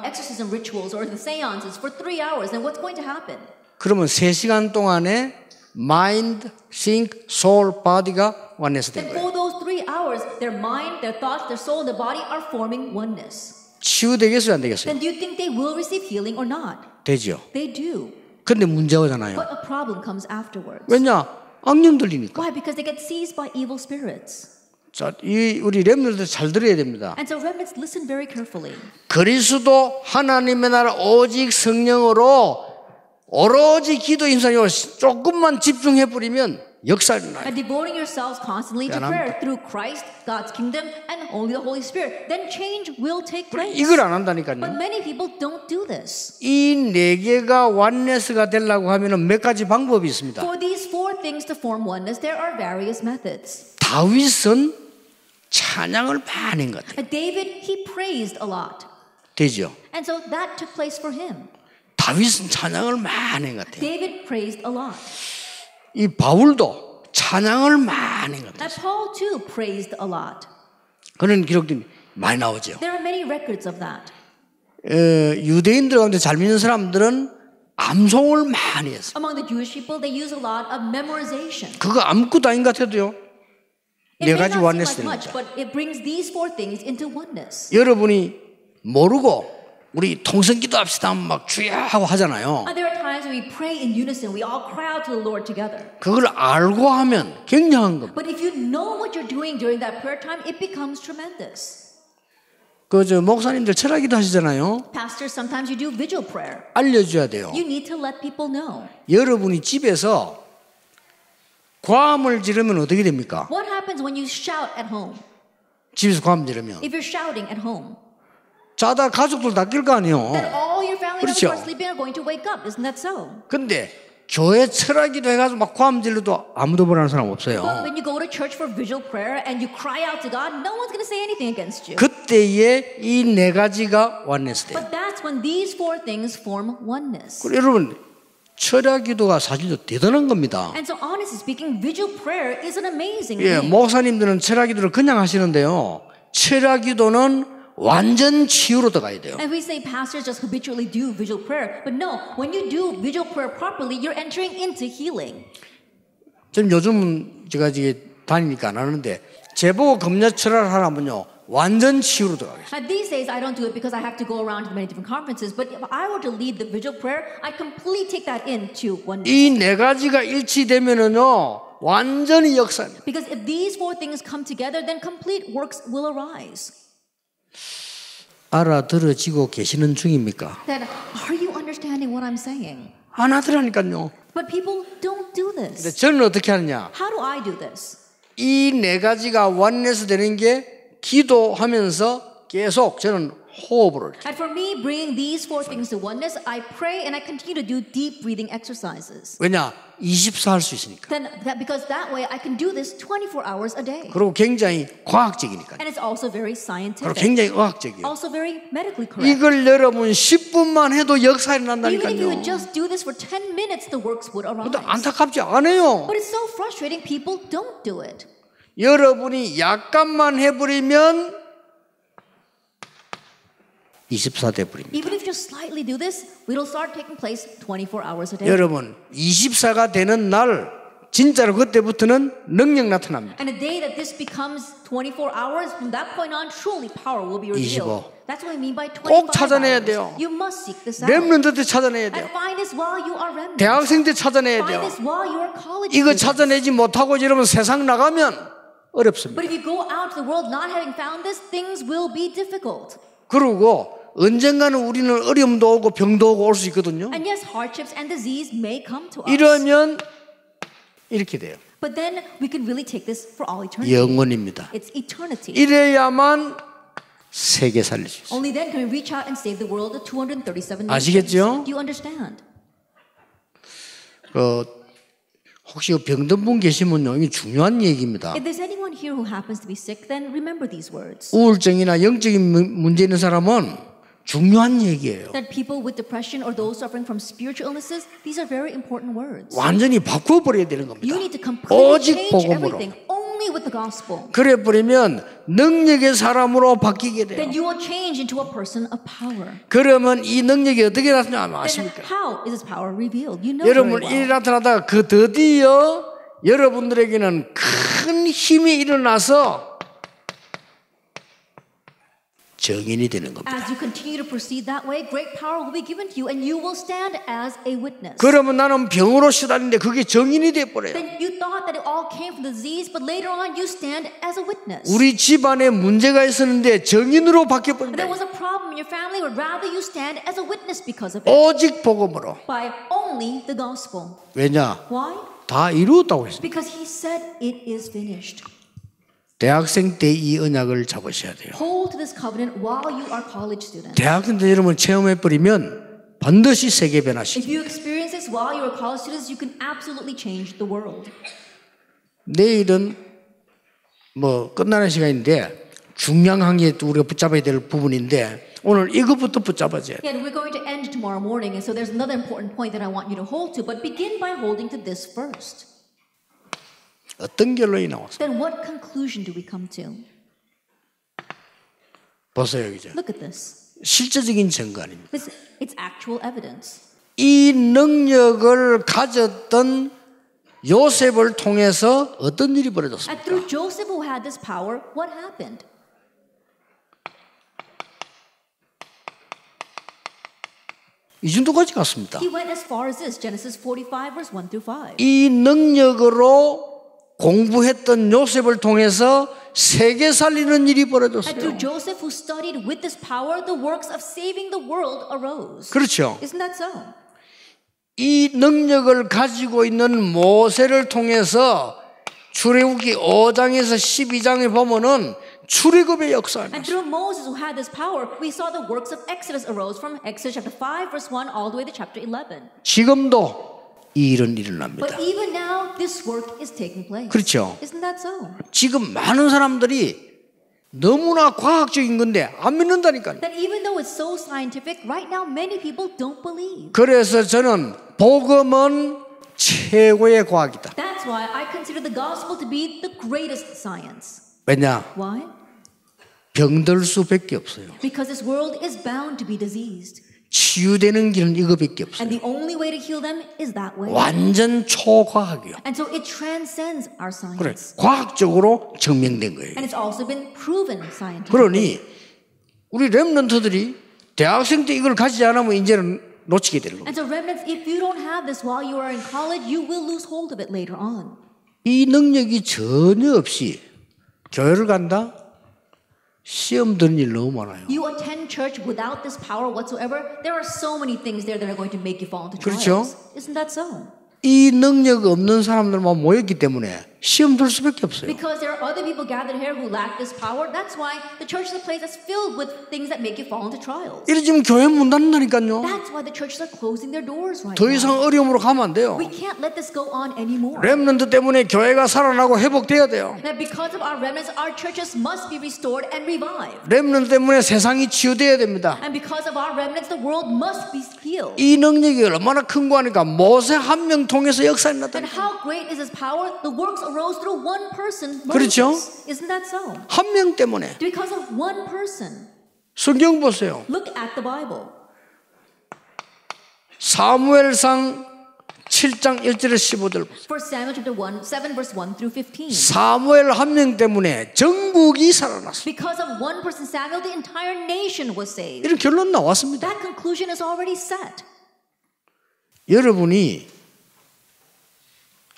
exorcism rituals or the seances for 3 hours, and what's going to happen? 그러면 3시간 동안에 mind, think, soul, body가 원네스 된 Then 거예요. for those 3 hours, their mind, their thoughts, their soul, and their body are forming oneness. 치유되겠어요, 안 되겠어요? Then do you think they will receive healing or not? 되죠. They do. 근데 문제가 오잖아요. But a problem comes afterwards. 왜냐? 악령 들리니까. Why? Because they get seized by evil spirits. 자, 우리 렘들도 잘 들어야 됩니다. And so remnants, listen very carefully. 그리스도 하나님의 나라 오직 성령으로 오로지 기도 임상으로 조금만 집중해 버리면 역사를 나요. And devoting yourselves constantly to prayer through Christ, God's kingdom, and only the Holy Spirit, then change will take place. 이걸 안 But 한다니까요. many people don't do this. 이 네 개가 원네스가 되려고 하면은 몇 가지 방법이 있습니다. For these 4 things to form oneness, there are various methods. 다윗은 찬양을 많이 한 것 같아요. David, he praised a lot. 되죠? And so that took place for him. 다윗은 찬양을 많이 한 것 같아요. David praised a lot. 이 바울도 찬양을 많이 한 것 같아요. And Paul too praised a lot. 그런 기록들이 많이 나오죠. There are many records of that. 유대인들 가운데 잘 믿는 사람들은 암송을 많이 했어요. Among the Jewish people, they use a lot of memorization. 그거 아무것도 아닌 것 같아도 It 네 may 가지 not seem 원네스 like much, 됩니다. but it brings these 4 things into oneness. 여러분이 모르고 우리 통성기도 합시다 막 주야 하고 하잖아요. And there are times when we pray in unison, we all cry out to the Lord together. 그걸 알고 하면 굉장한 겁니다. But if you know what you're doing during that prayer time, it becomes tremendous. 그저 목사님들 철학기도 하시잖아요. Pastors, sometimes you do vigil prayer. 알려줘야 돼요. You need to let people know. 여러분이 집에서 과음을 지르면 어떻게 됩니까? What happens when you shout at home? 집에서 과음 지르면 If you're shouting at home, 자다 가족들 다 낄 거 아니에요. then all your family members 그렇죠. who are sleeping are going to wake up. Isn't that so? 근데 교회 철학기도 해가지고 막 고함 질러도 아무도 뭐라는 사람 없어요. But when you go to church for visual prayer and you cry out to God, no one's going to say anything against you. 그때에 이 네 가지가 oneness 돼요. But that's when these four things form oneness. 그리고 여러분 철학기도가 사실 대단한 겁니다. And so honestly speaking, visual prayer is an amazing 예, thing. 목사님들은 철학기도를 그냥 하시는데요. 철학기도는 완전 치유로 들어가야 돼요. And we say pastors just habitually do visual prayer. But no, when you do visual prayer properly, you're entering into healing. 좀 요즘 제가 이제 다니니까 안 하는데 제보고 금요 철학을 하라면요. 완전 치유로 들어가겠어요. And these days I don't do it because I have to go around to many different conferences. But if I were to lead the visual prayer, I completely take that into oneness. 이 네 가지가 일치되면은요. 완전히 역사입니다. Because if these four things come together, then complete works will arise. 알아들어지고 계시는 중입니까? Then are you understanding what I'm saying? 안 하더라니까요. But people don't do 근데 this. 저는 어떻게 하느냐? How do I do this? 이 네 가지가 원내스 되는 게 기도하면서 계속 저는 호흡을 해요. And for me, bringing these four things to oneness, I pray and I continue to do deep breathing exercises. 왜냐? 24 할 수 있으니까. Because that way I can do this 24 hours a day. 그리고 굉장히 과학적이니까. And it's also very 그리고 scientific. 굉장히 의학적이에요. Also very medically correct. 이걸 여러분 10분만 해도 역사가 Even if you 난다니까요. would just do this for 10 minutes, the works would 근데 arise. 안타깝지 않아요. But it's so frustrating. People don't do it. 여러분이 약간만 해버리면 24 돼버립니다. Even if you just slightly do this, it'll start taking place 24 hours a day. 여러분 24가 되는 날 진짜로 그때부터는 능력 나타납니다. And the day that this becomes 24 hours, from that point on, truly power will be revealed. 25. That's what I mean by 25 꼭 찾아내야 hours. 돼요. You must seek this out. 렘넌트 때 찾아내야 돼요. And find this while you are remnant. 대학생 때 찾아내야 Find 돼요. this while you are college 이거 students. 찾아내지 못하고 여러분 세상 나가면 어렵습니다. But if you go out to the world not having found this, things will be difficult. 그리고 언젠가는 우리는 어려움도 오고 병도 오고 올 수 있거든요. And yes, hardships and disease may come to us. 이러면 이렇게 돼요. But then we can really take this for all eternity. 영원입니다. It's eternity. 이래야만 세계 살릴 수 있어요. Only then can we reach out and save the world of 237 nations. 아시겠죠? Do you understand? 혹시 병든 분 계시면요, 이게 중요한 얘기입니다. If there's anyone here who happens to be sick, then remember these words. 우울증이나 영적인 문제 있는 사람은 중요한 얘기예요. That people with depression or those suffering from spiritual illnesses, these are very important words. 완전히 바꿔버려야 되는 겁니다. You need to completely 오직 change 복음으로. everything only with the gospel. 그래 버리면 능력의 사람으로 바뀌게 돼요. Then you will change into a person of power. 그러면 이 능력이 어떻게 나타나냐 Then 아십니까? how is this power revealed? You know 여러분 very 일이 well. 나타나다가 그 드디어 여러분들에게는 큰 힘이 일어나서 증인이 되는 겁니다. As you continue to proceed that way, great power will be given to you and you will stand as a witness. 그러면 나는 병으로 시달리는데 그게 증인이 돼버려요. Then you thought that it all came from the disease, but later on you stand as a witness. 우리 집안에 문제가 있었는데 증인으로 There 바뀌어버린다. was a problem in your family, but rather you stand as a witness because of it. 오직 복음으로. By only the gospel. 왜냐? Why? 다 이루었다고 했습니다. Because he said it is finished. 대학생 때 이 언약을 잡으셔야 돼요. Hold to this covenant while you are college students. 대학생 때 여러분 체험해버리면 반드시 세계 변화시킵니다. If you experience this while you are college students, you can absolutely change the world. 내일은 뭐 끝나는 시간인데 중요한 게 우리가 붙잡아야 될 부분인데 오늘 이것부터 붙잡아줘야 돼요. Yeah, we're going to end tomorrow morning, and so there's another important point that I want you to hold to, but begin by holding to this first. 어떤 결론이 나왔어요? Then what conclusion do we come to? 보세요, 이제 Look at this. 실제적인 증거 아닙니다. It's actual evidence. 이 능력을 가졌던 요셉을 통해서 어떤 일이 And 벌어졌습니까? through Joseph, who had this power, what happened? 이 정도까지 갔습니다. He went as far as this, Genesis 45, verse 1 through 5. 이 능력으로 공부했던 요셉을 통해서 세계 살리는 일이 And 벌어졌어요. through Joseph, who studied with this power, the works of saving the world arose. 그렇죠. Isn't that so? 이 능력을 가지고 있는 모세를 통해서 출애굽기 5장에서 12장에 보면은 출애굽의 역사입니다. And through Moses, who had this power, we saw the works of Exodus arose from Exodus chapter 5, verse 1, all the way to chapter 11. 지금도 이 일은 일어납니다. But even now, this work is taking place. 그렇죠. Isn't that so? 지금 많은 사람들이 너무나 과학적인 건데 안 믿는다니까요. That even though it's so scientific, right now many people don't believe. 그래서 저는 복음은 최고의 과학이다. That's why I consider the gospel to be the greatest science. 왜냐? Why? 병들 수밖에 없어요. Because this world is bound to be diseased. 치유되는 길은 이거밖에 없어요. And the only way to heal them is that way. 완전 초과학이요. And so it transcends our 그래, science. 과학적으로 증명된 거예요. And it's also been proven scientifically. 그러니 우리 렘넌트들이 대학생 때 이걸 가지지 않으면 이제는 놓치게 되는 겁니다. And so remnants, if you don't have this while you are in college, you will lose hold of it later on. 이 능력이 전혀 없이 교회를 간다? 시험 드는 일 너무 많아요. You attend church without this power whatsoever, there are so many things there that are going to make you fall into 그렇죠? trials. Isn't that so? 이 능력 없는 사람들만 모였기 때문에 시험 들 수밖에 없어요. Because there are other people gathered here who lack this power, that's why the church is a place that's filled with things that make you fall into trials. 이러지면 교회 문 닫는다니까요. That's why the churches are closing their doors right 더 now. 이상 어려움으로 가면 안 돼요. We can't let this go on anymore. 렘넌트 때문에 교회가 살아나고 회복돼야 돼요. That because of our remnants, our churches must be restored and revived. 렘넌트 때문에 세상이 치유돼야 됩니다. And because of our remnants, the world must be healed. 이 능력이 얼마나 큰 거 하니까 모세 한 명 통해서 역사에 And 나타나. how great is this power? The works arose through one person, 그렇죠? Moses. Isn't that so? 한 명 때문에. Because of one person. 성경 보세요. Look at the Bible. 사무엘상 7장 1절에서 15절 보세요. 1 Samuel chapter 7 verse 1 through 15. 사무엘 한 명 때문에 전국이 살아났어요. Because of one person, Samuel, the entire nation was saved. 이런 결론 나왔습니다. That conclusion is already set. 여러분이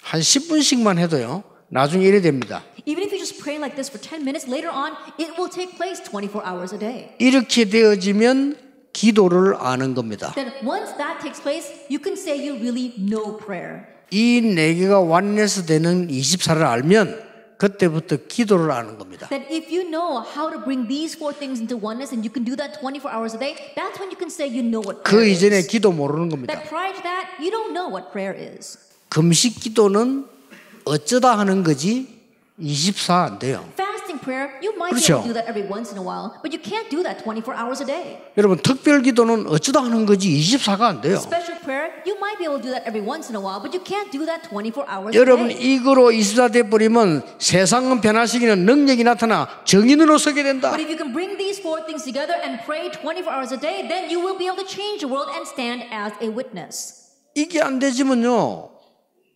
한 10분씩만 해도요. 나중에 이래 됩니다. Even if you just pray like this for 10 minutes, later on, it will take place 24 hours a day. 이렇게 되어지면 기도를 아는 겁니다. Then once that takes place, you can say you really know prayer. 이 네 개가 완내서 되는 24를 알면 그때부터 기도를 아는 겁니다. That if you know how to bring these four things into oneness and you can do that 24 hours a day, that's when you can say you know what 그 prayer 이전에 is. 기도 모르는 겁니다. That prior to that, you don't know what prayer is. 금식 기도는 어쩌다 하는 거지 24 안 돼요. Fasting prayer, you might be 그렇죠. able to do that every once in a while, but you can't do that 24 hours a day. 여러분 특별 기도는 어쩌다 하는 거지 24가 안 돼요. Special prayer, you might be able to do that every once in a while, but you can't do that 24 hours a 여러분 day. 이거로 24 돼버리면 세상은 변화시키는 능력이 나타나 정인으로 서게 된다. But if you can bring these four things together and pray 24 hours a day, then you will be able to change the world and stand as a witness. 이게 안 되지면요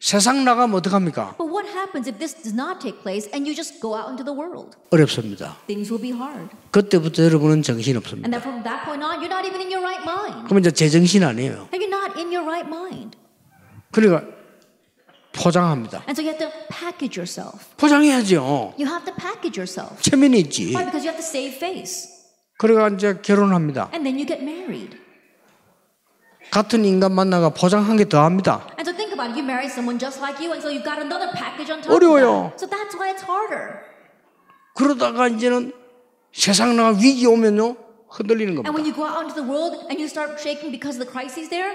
세상 나가면 어떡합니까? But what happens if this does not take place and you just go out into the world? 어렵습니다. Things will be hard. 그때부터 여러분은 정신 And 없습니다. then from that point on, you're not even in your right mind. 그러면 이제 제정신 아니에요. And you're not in your right mind. 그러니까 포장합니다. And so you have to package yourself. 포장해야죠. You have to package yourself. 체면이 있지. Why? Because you have to save face. 그래가 이제 결혼합니다. And then you get married. 같은 인간 만나가 포장한 게 더합니다. And so think about it. You marry someone just like you, and so you've got another package on top 어려워요. of that. So that's why it's harder. 그러다가 이제는 세상 나가 위기 오면요 흔들리는 And when 겁니다. you go out into the world and you start shaking because of the crises there,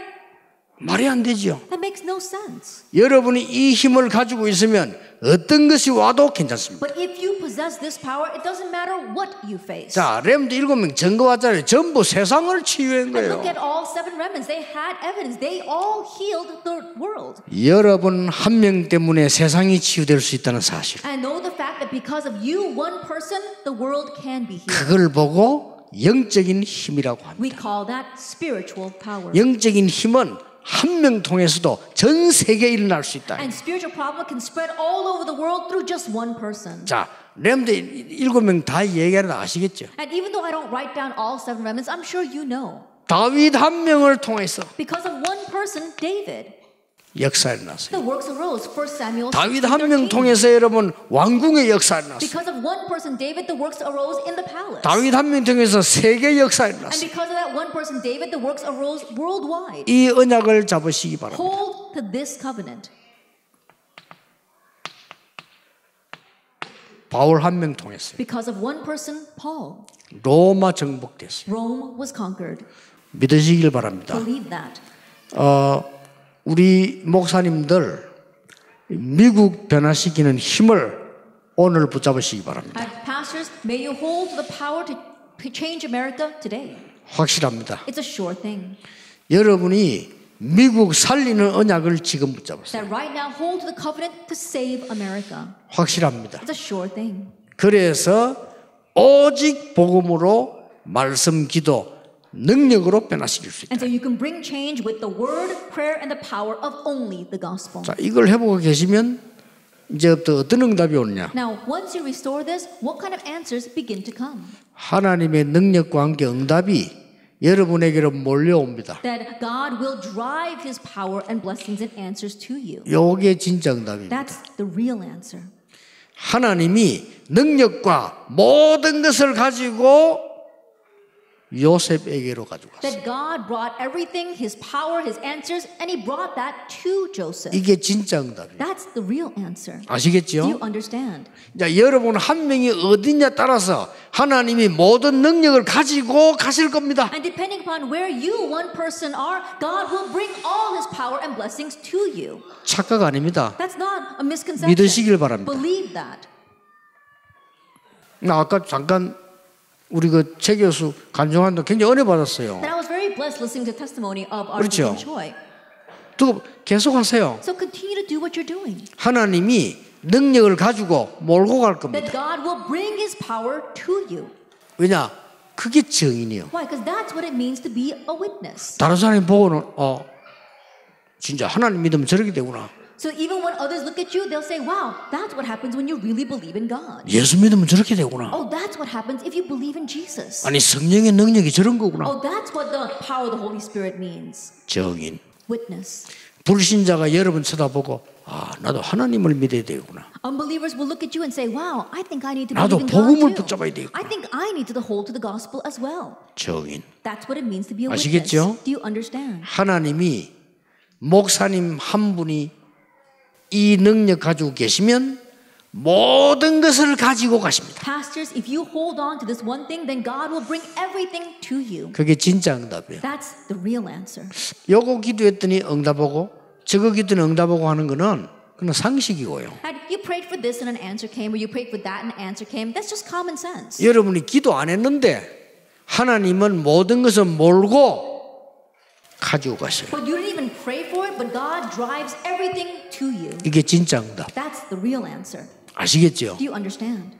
말이 안 되지요. that makes no sense. 여러분이 이 힘을 가지고 있으면 어떤 것이 와도 괜찮습니다. But if you possess this power, it doesn't matter what you face. 자, 렘드 7명 증거 왔잖아요. 전부 세상을 치유한 And 거예요. look at all 7 remnants. They had evidence. They all healed the world. 여러분 한 명 때문에 세상이 치유될 수 있다는 사실. And know the fact that because of you, one person, the world can be healed. 그걸 보고 영적인 힘이라고 합니다. We call that spiritual power. 영적인 힘은 한 명 통해서도 전 세계에 일어날 수 있다. And spiritual power can spread all over the world through just one person. 자, 렘드 7명 다 얘기하는 거 아시겠죠? And even though I don't write down all 7 remnants, I'm sure you know. 다윗 한 명을 통해서 Because of one person, David, 역사에 일어났어요. the works arose. 1 Samuel 다윗 한 명 16:13. 통해서 여러분 왕궁의 역사에 일어났어요. Because of one person, David, the works arose in the palace. 다윗 한 명 통해서 세계 역사에 And 일어났어요. because of that one person, David, the works arose worldwide. 이 언약을 잡으시기 바랍니다. Hold to this covenant. 바울 한 명 통해서요. Because of one person, Paul, 로마 정복됐어요. Rome was conquered. 믿으시길 바랍니다. Believe that. 우리 목사님들 미국 변화시키는 힘을 오늘 붙잡으시기 바랍니다. Pastors, may you hold to the power to change America today. 확실합니다. It's a sure thing. 여러분이 미국 살리는 언약을 지금 붙잡으세요. That right now hold to the covenant to save America. 확실합니다. It's a sure thing. 그래서 오직 복음으로 말씀, 기도, 능력으로 변화시킬 수 있다. And so you can bring change with the word, prayer, and the power of only the gospel. 자, 이걸 해보고 계시면 이제부터 어떤 응답이 오느냐? Now, once you restore this, what kind of answers begin to come? 하나님의 능력과 함께 응답이 여러분에게로 몰려옵니다. That God will drive His power and blessings and answers to you. 요게 진짜 응답입니다. That's the real answer. 하나님이 능력과 모든 것을 가지고 요셉에게로 가지고 갔어요. That God brought everything, His power, His answers, and He brought that to Joseph. 이게 진짜 응답이에요. That's the real answer. Do 아시겠죠? you understand? 자, 여러분 한 명이 어디냐 따라서 하나님이 모든 능력을 가지고 가실 겁니다. And depending upon where you, one person, are, God will bring all His power and blessings to you. 착각 아닙니다. That's not a misconception. 믿으시길 바랍니다. Believe that. 나 아까 잠깐 우리 그 최 교수 간증한다 굉장히 은혜 받았어요. And I was very blessed listening to the testimony of our 그렇죠. Deacon Choi. 또 계속 하세요. So continue to do what you're doing. 하나님이 능력을 가지고 몰고 갈 겁니다. That God will bring His power to you. 왜냐? 그게 증인이요. Why? Because that's what it means to be a witness. 다른 사람이 보고는 진짜 하나님 믿으면 저렇게 되구나. So even when others look at you, they'll say, wow, that's what happens when you really believe in God. 예수 믿으면 저렇게 되구나. Oh, that's what happens if you believe in Jesus. 아니 성령의 능력이 저런 거구나. Oh, that's what the power of the Holy Spirit means. 증인. Witness. 불신자가 여러분 쳐다보고 나도 하나님을 믿어야 되구나. Unbelievers will look at you and say, wow, I think I need to 나도 believe in God 복음을 too. 붙잡아야 되겠구나. I think I need to hold to the gospel as well. 증인. That's what it means to be a 아시겠죠? witness. Do you understand? 하나님이 목사님 한 분이 이 능력 가지고 계시면 모든 것을 가지고 가십니다. Pastors, if you hold on to this one thing, then God will bring everything to you. 그게 진짜 응답이에요. That's the real answer. 요거 기도했더니 응답하고 저거 기도는 응답하고 하는 거는 그냥 상식이고요. And you prayed for this and an answer came, or you prayed for that and an answer came. That's just common sense. 여러분이 기도 안 했는데 하나님은 모든 것을 몰고 가지고 가셔요. But you didn't even pray for it, but God drives everything to you. 이게 진짜 응답. That's the real answer. 아시겠죠? Do you understand?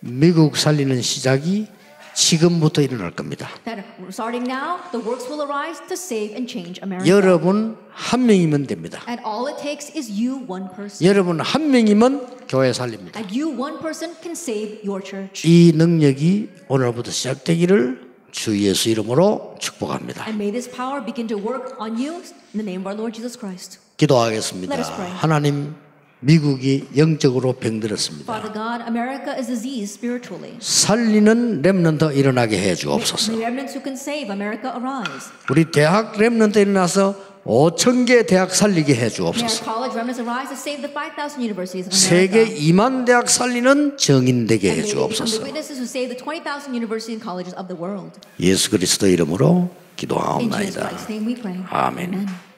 미국 살리는 시작이 지금부터 일어날 겁니다. That starting now, the works will arise to save and change America. 여러분 한 명이면 됩니다. And all it takes is you, one person. 여러분 한 명이면 교회 살립니다. And you, one person, can save your church. 이 능력이 오늘부터 시작되기를 주 예수 이름으로 축복합니다. And may this power begin to work on you in the name of our Lord Jesus Christ. 기도하겠습니다. Let us pray. 하나님, 미국이 영적으로 병들었습니다. Father God, America is diseased spiritually. 살리는 렘넌트 일어나게 해 주옵소서. May remnants who can save America arise. 우리 대학 렘넌트 일어나서 5,000개 대학 살리게 해 May our 주옵소서. college remnants arise to save the 5,000 universities of 세계 America. 2만 대학 살리는 증인 되게 해 And may they become the 주옵소서. witnesses who save the 20,000 universities and colleges of the world. 예수 그리스도 이름으로 In Jesus 기도하옵나이다. Christ's name we pray. 아멘. Amen.